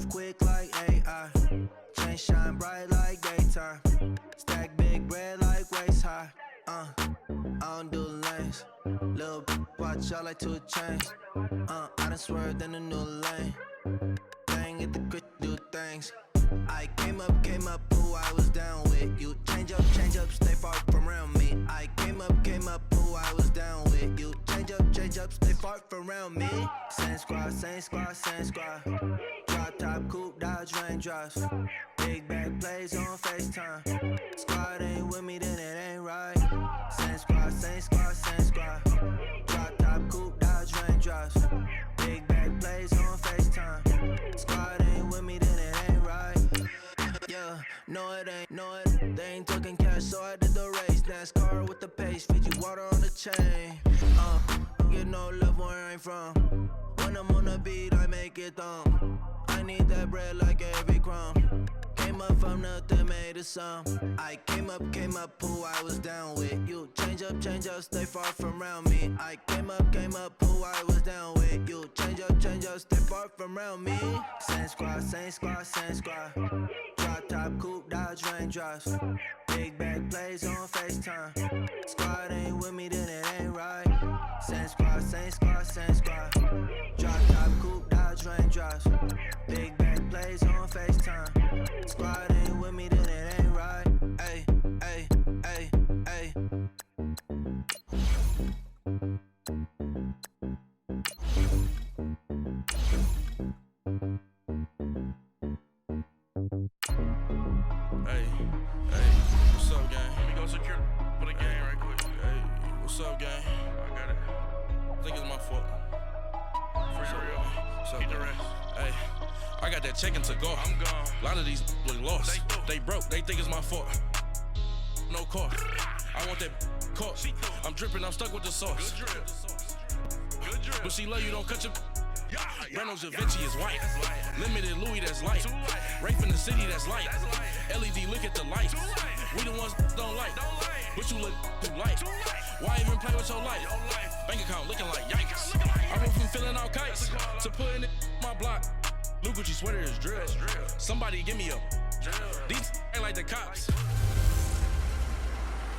quick like AI. Chain shine bright like daytime. Stack big bread like waist high. I don't do lanes. Little watch out like 2 chains. I done swerved in a new lane. Bang at the grit, do things. I came up, who I was down with. You change up, stay far from around me. I came up, who I was down with. You change up, stay far from around me. Same squad. Drop top, coupe, dodge, raindrops. Big back plays on FaceTime. Squad ain't with me, then it ain't right. Same squad. Drop top, coupe, dodge, raindrops. Big back plays on FaceTime. Squad ain't with me, then it ain't right. Yeah, no it ain't, they ain't talking cash, so I did the race. NASCAR with the pace, feed you water on the chain. Get no love where I'm from. When I'm on the beat, I make it thumb. I need that bread like every crumb. Came up from nothing, made a sum. I came up, who I was down with. You change up, stay far from around me. I came up, who I was down with. You change up, stay far from around me. Same squad. Drop top, coupe, dodge, raindrops. Big back plays on FaceTime. Squad ain't with me, then it ain't right. Same squad. Drop top, coupe, dodge, raindrops. Big back plays on FaceTime. Squad ain't with me, then it ain't right. Ay. What's up, gang? Let me go secure for the game right quick. Hey, what's up, gang? I got it. I think it's my fault. For real. So, keep the rest. Hey, I got that chicken to go. I'm gone. A lot of these look lost. They broke. They think it's my fault. No car. I want that caught. I'm dripping. I'm stuck with the sauce. Good drip. But she love you. Don't cut your. Breno Javinci is white. Limited Louis, that's light. Rape in the city, that's light. LED, look at the lights. We the ones don't like. But you look too light. Why even play with your life? Bank account looking like yikes. I went from filling out kites to putting it in my block. New Gucci sweater is drill. Somebody give me a. These ain't like the cops.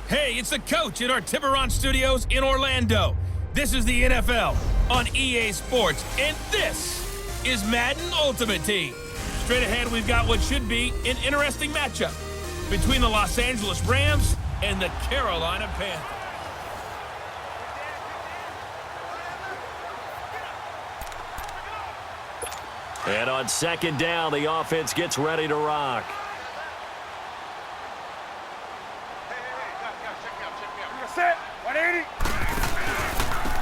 Hey, it's the coach at our Tiburon Studios in Orlando. This is the NFL on EA Sports, and this is Madden Ultimate Team. Straight ahead, we've got what should be an interesting matchup between the Los Angeles Rams and the Carolina Panthers. And on second down, the offense gets ready to rock. Set, 180.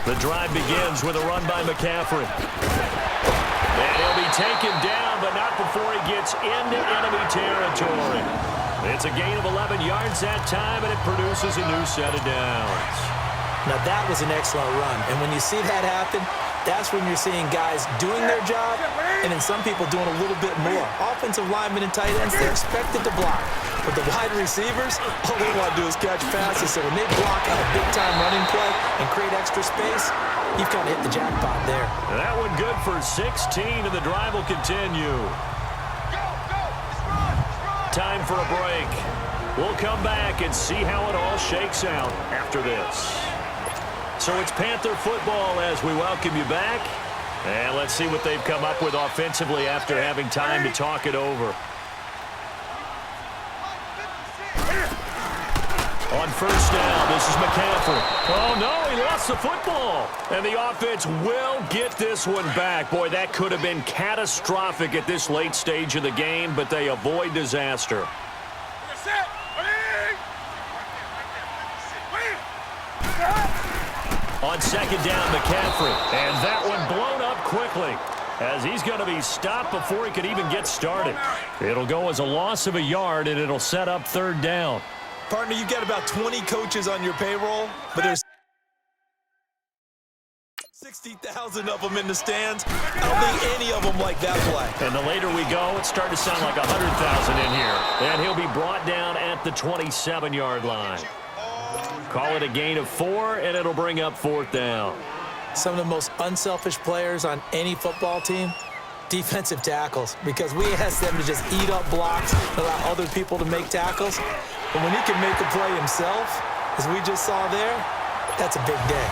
The drive begins with a run by McCaffrey. And he'll be taken down, but not before he gets into enemy territory. It's a gain of 11 yards that time, and it produces a new set of downs. Now that was an excellent run, and when you see that happen, that's when you're seeing guys doing their job, and then some people doing a little bit more. Offensive linemen and tight ends, they're expected to block. But the wide receivers, all they want to do is catch passes. So when they block on a big-time running play and create extra space, you've kind of hit the jackpot there. That one good for 16, and the drive will continue. Time for a break. We'll come back and see how it all shakes out after this. So it's Panther football as we welcome you back. And let's see what they've come up with offensively after having time to talk it over. On first down, this is McCaffrey. Oh, no, he lost the football. And the offense will get this one back. Boy, that could have been catastrophic at this late stage of the game, but they avoid disaster. On second down, McCaffrey. And that one blown up quickly, as he's going to be stopped before he could even get started. It'll go as a loss of a yard, and it'll set up third down. Partner, you've got about 20 coaches on your payroll, but there's 60,000 of them in the stands. I don't think any of them like that play. And the later we go, it's starting to sound like 100,000 in here. And he'll be brought down at the 27-yard line. Call it a gain of 4, and it'll bring up fourth down. Some of the most unselfish players on any football team, Defensive tackles, because we ask them to just eat up blocks, allow other people to make tackles. But when he can make a play himself, as we just saw there, that's a big day.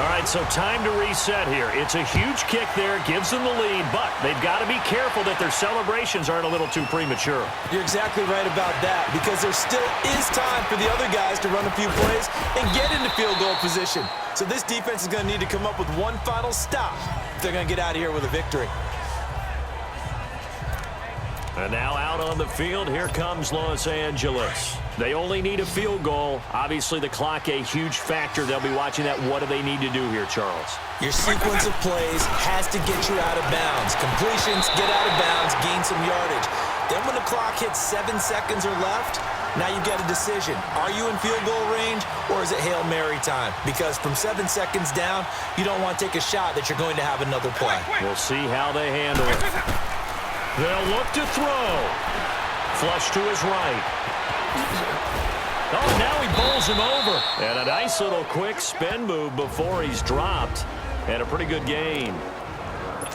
All right, so time to reset here. It's a huge kick there, gives them the lead, but they've got to be careful that their celebrations aren't a little too premature. You're exactly right about that, because there still is time for the other guys to run a few plays and get into field goal position. So this defense is going to need to come up with one final stop if they're going to get out of here with a victory. And now out on the field, here comes Los Angeles. They only need a field goal. Obviously, the clock a huge factor. They'll be watching that. What do they need to do here, Charles? Your sequence of plays has to get you out of bounds. Completions, get out of bounds, gain some yardage. Then when the clock hits 7 seconds or left, now you get a decision. Are you in field goal range, or is it Hail Mary time? Because from 7 seconds down, you don't want to take a shot that you're going to have another play. We'll see how they handle it. They'll look to throw. Flush to his right. Oh, now he bowls him over. And a nice little quick spin move before he's dropped. And a pretty good gain.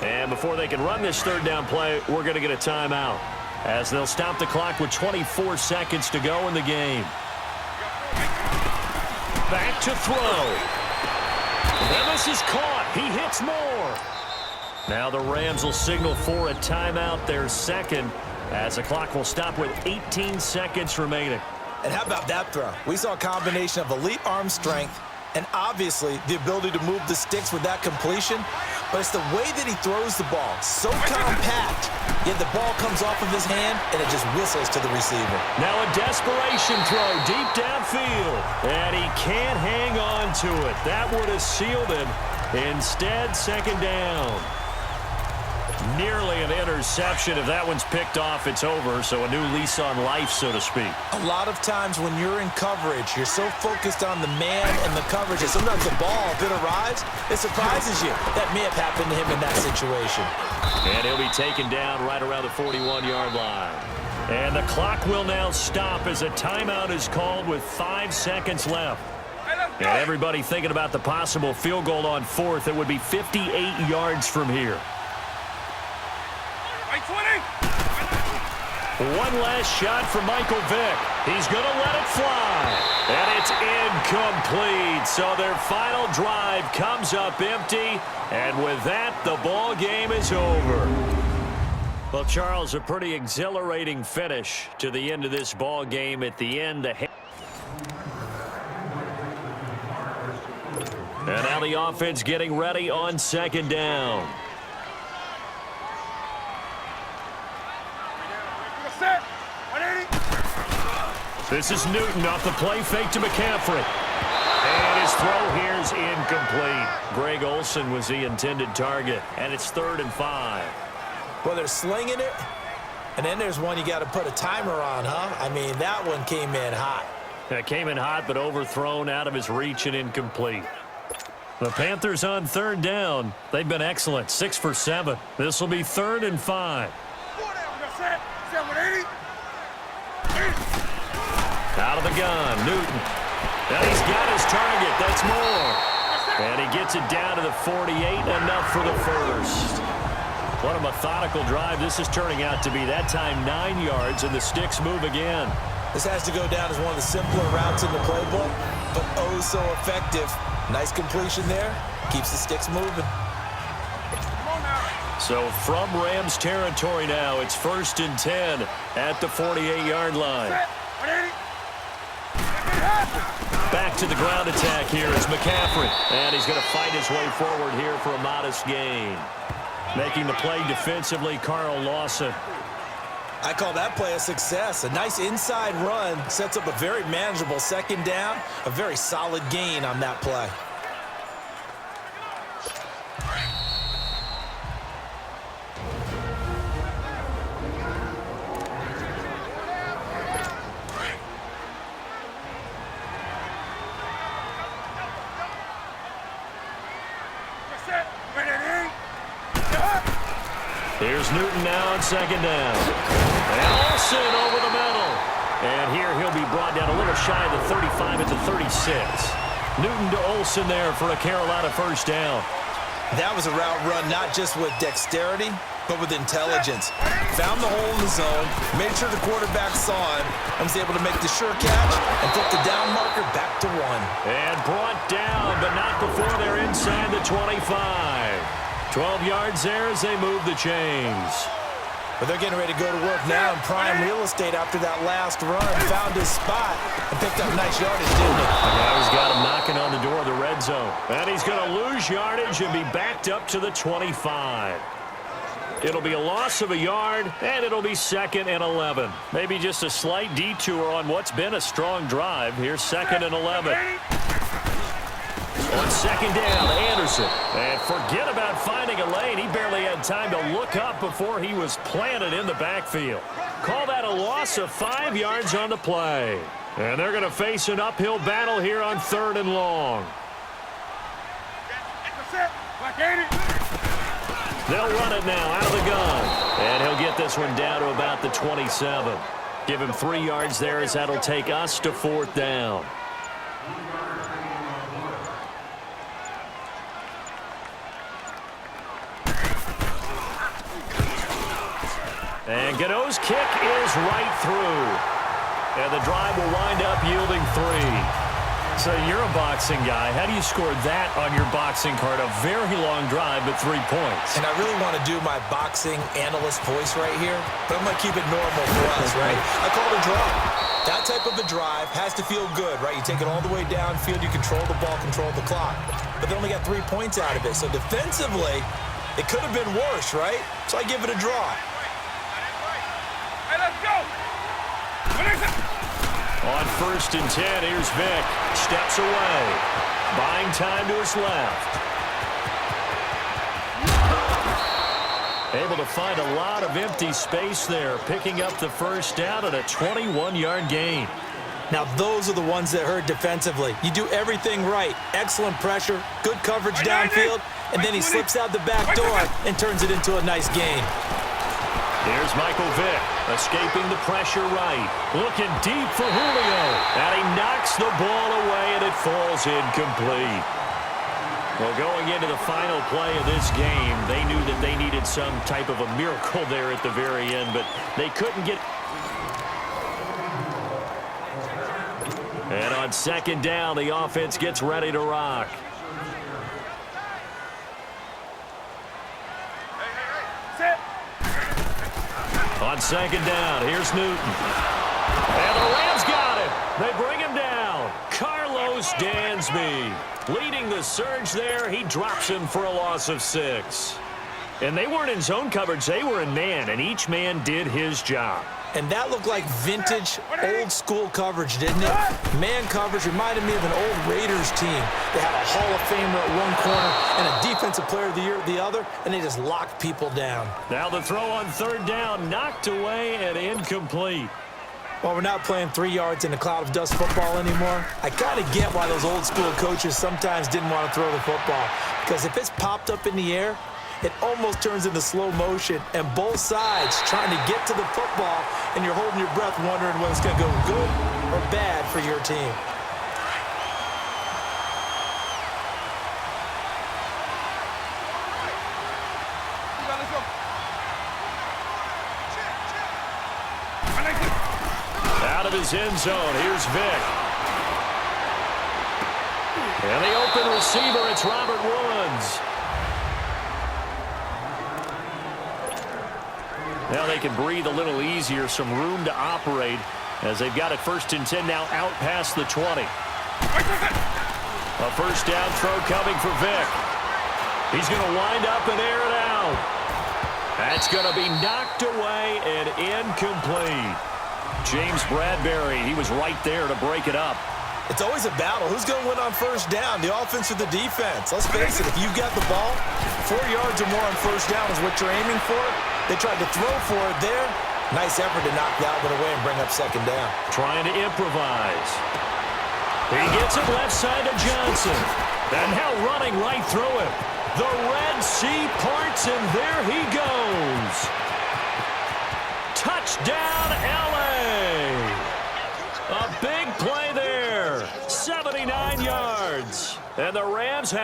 And before they can run this third down play, we're going to get a timeout, as they'll stop the clock with 24 seconds to go in the game. Back to throw. Levis is caught. He hits more. Now the Rams will signal for a timeout, their second, as the clock will stop with 18 seconds remaining. And how about that throw? We saw a combination of elite arm strength and obviously the ability to move the sticks with that completion, but it's the way that he throws the ball. So compact, yet the ball comes off of his hand and it just whistles to the receiver. Now a desperation throw deep downfield, and he can't hang on to it. That would have sealed him. Instead, second down. Nearly an interception. If that one's picked off, it's over. So a new lease on life, so to speak. A lot of times when you're in coverage, you're so focused on the man and the coverage that sometimes the ball, if it arrives, it surprises you. That may have happened to him in that situation. And he'll be taken down right around the 41-yard line. And the clock will now stop as a timeout is called with 5 seconds left. And everybody thinking about the possible field goal on fourth. It would be 58 yards from here. One last shot for Michael Vick. He's going to let it fly. And it's incomplete. So their final drive comes up empty. And with that, the ball game is over. Well, Charles, a pretty exhilarating finish to the end of this ball game. At the end, and now the offense getting ready on second down. This is Newton off the play fake to McCaffrey. And his throw here is incomplete. Greg Olsen was the intended target. And it's 3rd and 5. Well, they're slinging it. And then there's one you got to put a timer on, huh? I mean, that one came in hot. It came in hot, but overthrown out of his reach and incomplete. The Panthers on 3rd down. They've been excellent. 6 for 7. This will be 3rd and 5. Out of the gun, Newton. And he's got his target. That's more. And he gets it down to the 48, enough for the first. What a methodical drive this is turning out to be. That time 9 yards, and the sticks move again. This has to go down as one of the simpler routes in the playbook, but oh so effective. Nice completion there. Keeps the sticks moving. So from Rams territory now, it's 1st and 10 at the 48-yard line. Back to the ground attack here is McCaffrey. And he's going to fight his way forward here for a modest gain. Making the play defensively, Carl Lawson. I call that play a success. A nice inside run sets up a very manageable second down. A very solid gain on that play. Here's Newton now on second down. And Olsen over the middle. And here he'll be brought down a little shy of the 35 at the 36. Newton to Olsen there for a Carolina first down. That was a route run not just with dexterity, but with intelligence. Found the hole in the zone, made sure the quarterback saw him, and was able to make the sure catch and flip the down marker back to 1. And brought down, but not before they're inside the 25. 12 yards there as they move the chains. But they're getting ready to go to work now in prime real estate after that last run. Found his spot and picked up nice yardage, didn't he? Now he's got him knocking on the door of the red zone. And he's going to lose yardage and be backed up to the 25. It'll be a loss of a yard, and it'll be 2nd and 11. Maybe just a slight detour on what's been a strong drive. Here's 2nd and 11. On 2nd down, Anderson. And forget about finding a lane. He barely had time to look up before he was planted in the backfield. Call that a loss of 5 yards on the play. And they're going to face an uphill battle here on 3rd and long. They'll run it now out of the gun. And he'll get this one down to about the 27. Give him 3 yards there as that'll take us to 4th down. And Gano's kick is right through. And the drive will wind up yielding 3. So you're a boxing guy. How do you score that on your boxing card? A very long drive, but 3 points. And I really want to do my boxing analyst voice right here, but I'm going to keep it normal for us, right? I call it a draw. That type of a drive has to feel good, right? You take it all the way downfield, you control the ball, control the clock. But they only got 3 points out of it. So defensively, it could have been worse, right? So I give it a draw. Hey, let's go! On 1st and 10, here's Vick. Steps away. Buying time to his left. Able to find a lot of empty space there, picking up the 1st down at a 21-yard gain. Now, those are the ones that hurt defensively. You do everything right. Excellent pressure, good coverage downfield, and then he slips out the back door and turns it into a nice gain. Here's Michael Vick, escaping the pressure right. Looking deep for Julio. And he knocks the ball away, and it falls incomplete. Well, going into the final play of this game, they knew that they needed some type of a miracle there at the very end, but they couldn't get... And on 2nd down, the offense gets ready to rock. On 2nd down, here's Newton. And the Rams got it. They bring him down. Carlos Dansby leading the surge there. He drops him for a loss of 6. And they weren't in zone coverage. They were in man, and each man did his job. And that looked like vintage, old-school coverage, didn't it? Man coverage reminded me of an old Raiders team. They had a Hall of Famer at one corner and a Defensive Player of the Year at the other, and they just locked people down. Now the throw on 3rd down, knocked away and incomplete. Well, we're not playing 3 yards in a cloud of dust football anymore. I kind of get why those old-school coaches sometimes didn't want to throw the football, because if it's popped up in the air, it almost turns into slow motion, and both sides trying to get to the football, and you're holding your breath wondering whether it's going to go good or bad for your team. Out of his end zone, here's Vick. And the open receiver, it's Robert Woods. Now they can breathe a little easier, some room to operate as they've got it 1st and 10 now out past the 20. A 1st down throw coming for Vick. He's going to wind up and air it out. That's going to be knocked away and incomplete. James Bradbury, he was right there to break it up. It's always a battle. Who's going to win on 1st down, the offense or the defense? Let's face it, if you've got the ball, 4 yards or more on 1st down is what you're aiming for. They tried to throw for it there. Nice effort to knock that one away and bring up 2nd down. Trying to improvise. He gets it left side to Johnson. And now running right through him. The Red Sea parts, and there he goes. Touchdown, L.A. A big play there. 79 yards. And the Rams have